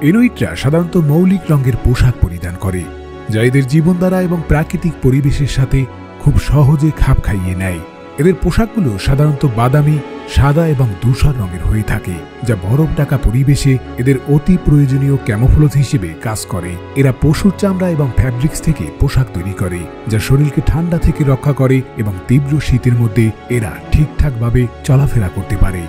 ইনুইটরা সাধারণত মৌলিক রঙের পোশাক পরিধান করে, যা এদের জীবনধারা এবং প্রাকৃতিক পরিবেশের সাথে খুব সহজে খাপ খাইয়ে নেয়। এদের পোশাকগুলো সাধারণত বাদামি, সাদা এবং ধূসর রঙের হয়ে থাকে, যা বরফ ঢাকা পরিবেশে এদের অতি প্রয়োজনীয় ক্যামোফ্লেজ হিসেবে কাজ করে। এরা পশুর চামড়া এবং ফ্যাব্রিক্স থেকে পোশাক তৈরি করে, যা শরীরকে ঠান্ডা থেকে রক্ষা করে এবং তীব্র শীতের মধ্যে এরা ঠিকঠাকভাবে চলাফেরা করতে পারে।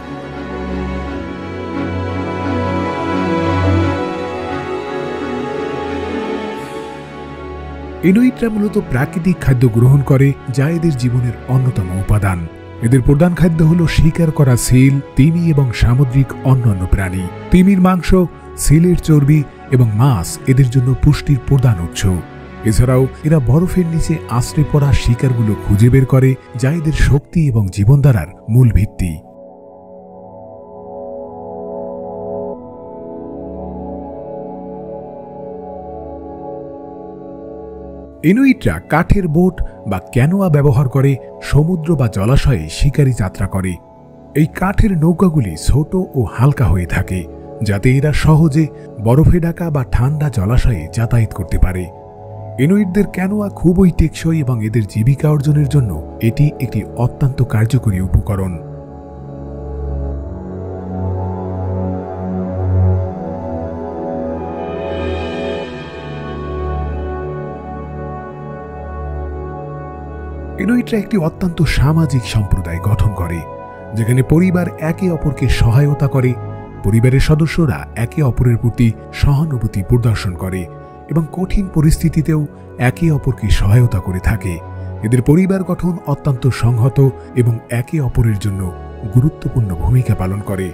ইনুইটরা মূলত প্রাকৃতিক খাদ্য গ্রহণ করে, যা এদের জীবনের অন্যতম উপাদান। এদের প্রধান খাদ্য হল শিকার করা সিল, তিমি এবং সামুদ্রিক অন্যান্য প্রাণী। তিমির মাংস, সিলের চর্বি এবং মাছ এদের জন্য পুষ্টির প্রধান উৎস। এছাড়াও এরা বরফের নিচে আশ্রে পড়া শিকারগুলো খুঁজে বের করে, যা এদের শক্তি এবং জীবনধারার মূল ভিত্তি। ইনুইটরা কাঠের বোট বা ক্যানোয়া ব্যবহার করে সমুদ্র বা জলাশয়ে শিকারী যাত্রা করে। এই কাঠের নৌকাগুলি ছোট ও হালকা হয়ে থাকে, যাতে এরা সহজে বরফে ঢাকা বা ঠান্ডা জলাশয়ে যাতায়াত করতে পারে। ইনুইটদের ক্যানোয়া খুবই টেকসই এবং এদের জীবিকা অর্জনের জন্য এটি একটি অত্যন্ত কার্যকরী উপকরণ। ইনুইটরা একটি অত্যন্ত সামাজিক সম্প্রদায় গঠন করে, যেখানে পরিবার একে অপরকে সহায়তা করে, পরিবারের সদস্যরা একে অপরের প্রতি সহানুভূতি প্রদর্শন করে এবং কঠিন পরিস্থিতিতেও একে অপরকে সহায়তা করে থাকে। এদের পরিবার গঠন অত্যন্ত সংহত এবং একে অপরের জন্য গুরুত্বপূর্ণ ভূমিকা পালন করে।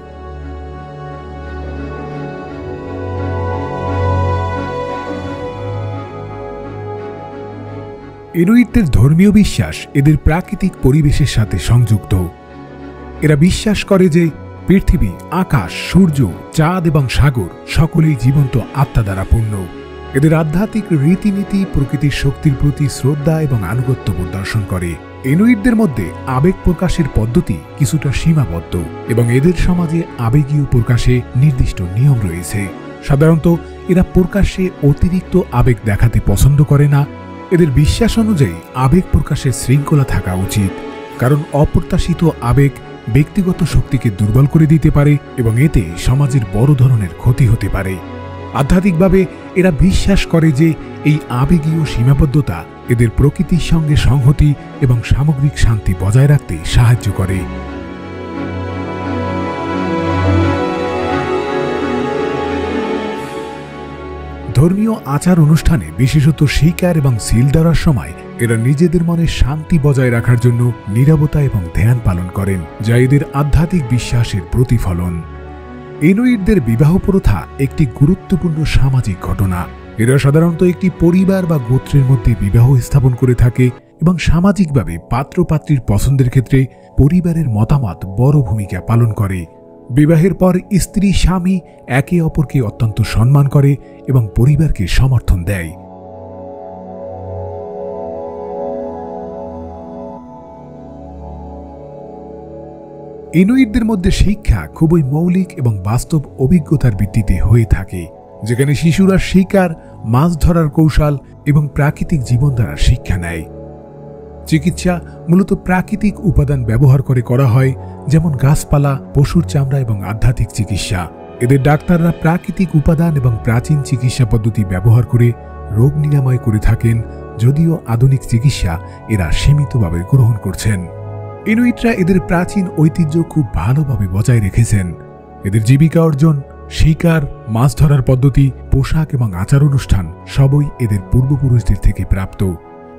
ইনুইটদের ধর্মীয় বিশ্বাস এদের প্রাকৃতিক পরিবেশের সাথে সংযুক্ত। এরা বিশ্বাস করে যে পৃথিবী, আকাশ, সূর্য, চাঁদ এবং সাগর সকলেই জীবন্ত আত্মা দ্বারা পূর্ণ। এদের আধ্যাত্মিক রীতিনীতি প্রকৃতির শক্তির প্রতি শ্রদ্ধা এবং আনুগত্য প্রদর্শন করে। ইনুইটদের মধ্যে আবেগ প্রকাশের পদ্ধতি কিছুটা সীমাবদ্ধ এবং এদের সমাজে আবেগীয় প্রকাশে নির্দিষ্ট নিয়ম রয়েছে। সাধারণত এরা প্রকাশ্যে অতিরিক্ত আবেগ দেখাতে পছন্দ করে না। এদের বিশ্বাস অনুযায়ী আবেগ প্রকাশের শৃঙ্খলা থাকা উচিত, কারণ অপ্রত্যাশিত আবেগ ব্যক্তিগত শক্তিকে দুর্বল করে দিতে পারে এবং এতে সমাজের বড় ধরনের ক্ষতি হতে পারে। আধ্যাত্মিকভাবে এরা বিশ্বাস করে যে এই আবেগীয় সীমাবদ্ধতা এদের প্রকৃতির সঙ্গে সংহতি এবং সামগ্রিক শান্তি বজায় রাখতে সাহায্য করে। ধর্মীয় আচার অনুষ্ঠানে, বিশেষত শিকার এবং সিল ধরার সময়, এরা নিজেদের মনে শান্তি বজায় রাখার জন্য নীরবতা এবং ধ্যান পালন করেন, যা এদের আধ্যাত্মিক বিশ্বাসের প্রতিফলন। ইনুইটদের বিবাহ প্রথা একটি গুরুত্বপূর্ণ সামাজিক ঘটনা। এরা সাধারণত একটি পরিবার বা গোত্রের মধ্যে বিবাহ স্থাপন করে থাকে এবং সামাজিকভাবে পাত্রপাত্রীর পছন্দের ক্ষেত্রে পরিবারের মতামত বড় ভূমিকা পালন করে। বিবাহের পর স্ত্রী স্বামী একে অপরকে অত্যন্ত সম্মান করে এবং পরিবারকে সমর্থন দেয়। ইনুইটদের মধ্যে শিক্ষা খুবই মৌলিক এবং বাস্তব অভিজ্ঞতার ভিত্তিতে হয়ে থাকে, যেখানে শিশুরা শিকার, মাছ ধরার কৌশল এবং প্রাকৃতিক জীবনধারার শিক্ষা নেয়। চিকিৎসা মূলত প্রাকৃতিক উপাদান ব্যবহার করে করা হয়, যেমন গাছপালা, পশুর চামড়া এবং আধ্যাত্মিক চিকিৎসা। এদের ডাক্তাররা প্রাকৃতিক উপাদান এবং প্রাচীন চিকিৎসা পদ্ধতি ব্যবহার করে রোগ নিরাময় করে থাকেন, যদিও আধুনিক চিকিৎসা এরা সীমিতভাবে গ্রহণ করছেন। ইনুইটরা এদের প্রাচীন ঐতিহ্য খুব ভালোভাবে বজায় রেখেছেন। এদের জীবিকা অর্জন, শিকার, মাছ ধরার পদ্ধতি, পোশাক এবং আচার অনুষ্ঠান সবই এদের পূর্বপুরুষদের থেকে প্রাপ্ত।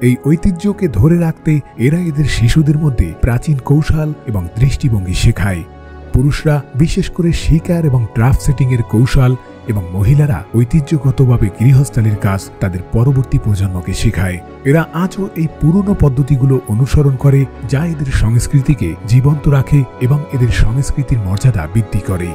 এই ঐতিহ্যকে ধরে রাখতে এরা এদের শিশুদের মধ্যে প্রাচীন কৌশল এবং দৃষ্টিভঙ্গি শেখায়। পুরুষরা বিশেষ করে শিকার এবং ট্রাপ সেটিং এর কৌশল এবং মহিলারা ঐতিহ্যগতভাবে গৃহস্থালির কাজ তাদের পরবর্তী প্রজন্মকে শেখায়। এরা আজও এই পুরনো পদ্ধতিগুলো অনুসরণ করে, যা এদের সংস্কৃতিকে জীবন্ত রাখে এবং এদের সংস্কৃতির মর্যাদা বৃদ্ধি করে।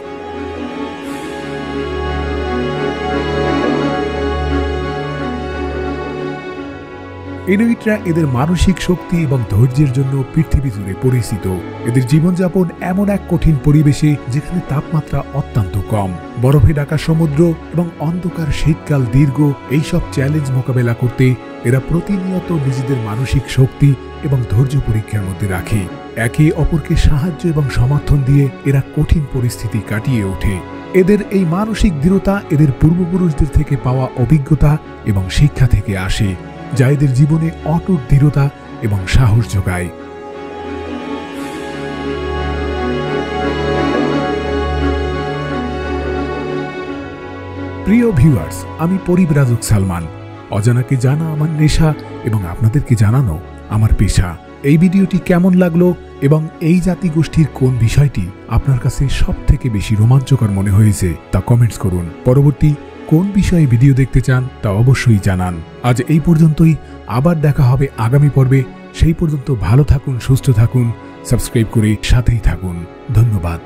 ইনুইটরা এদের মানসিক শক্তি এবং ধৈর্যের জন্য পৃথিবী জুড়ে পরিচিত। এদের জীবনযাপন এমন এক কঠিন পরিবেশে যেখানে তাপমাত্রা অত্যন্ত কম, বরফে ঢাকা সমুদ্র এবং অন্ধকার শীতকাল দীর্ঘ, এইসব চ্যালেঞ্জ মোকাবেলা করতে এরা প্রতিনিয়ত নিজেদের মানসিক শক্তি এবং ধৈর্য পরীক্ষার মধ্যে রাখে। একে অপরকে সাহায্য এবং সমর্থন দিয়ে এরা কঠিন পরিস্থিতি কাটিয়ে ওঠে। এদের এই মানসিক দৃঢ়তা এদের পূর্বপুরুষদের থেকে পাওয়া অভিজ্ঞতা এবং শিক্ষা থেকে আসে, যা এদের জীবনে অটুট দৃঢ়তা এবং সাহস যোগায়। প্রিয় ভিউয়ার্স, আমি পরিব্রাজক সালমান। অজানাকে জানা আমার নেশা এবং আপনাদেরকে জানানো আমার পেশা। এই ভিডিওটি কেমন লাগলো এবং এই জাতিগোষ্ঠীর কোন বিষয়টি আপনার কাছে সবথেকে বেশি রোমাঞ্চকর মনে হয়েছে তা কমেন্টস করুন। পরবর্তী কোন বিষয়ে ভিডিও দেখতে চান তা অবশ্যই জানান। আজ এই পর্যন্তই, আবার দেখা হবে আগামী পর্বে। সেই পর্যন্ত ভালো থাকুন, সুস্থ থাকুন, সাবস্ক্রাইব করে সাথেই থাকুন। ধন্যবাদ।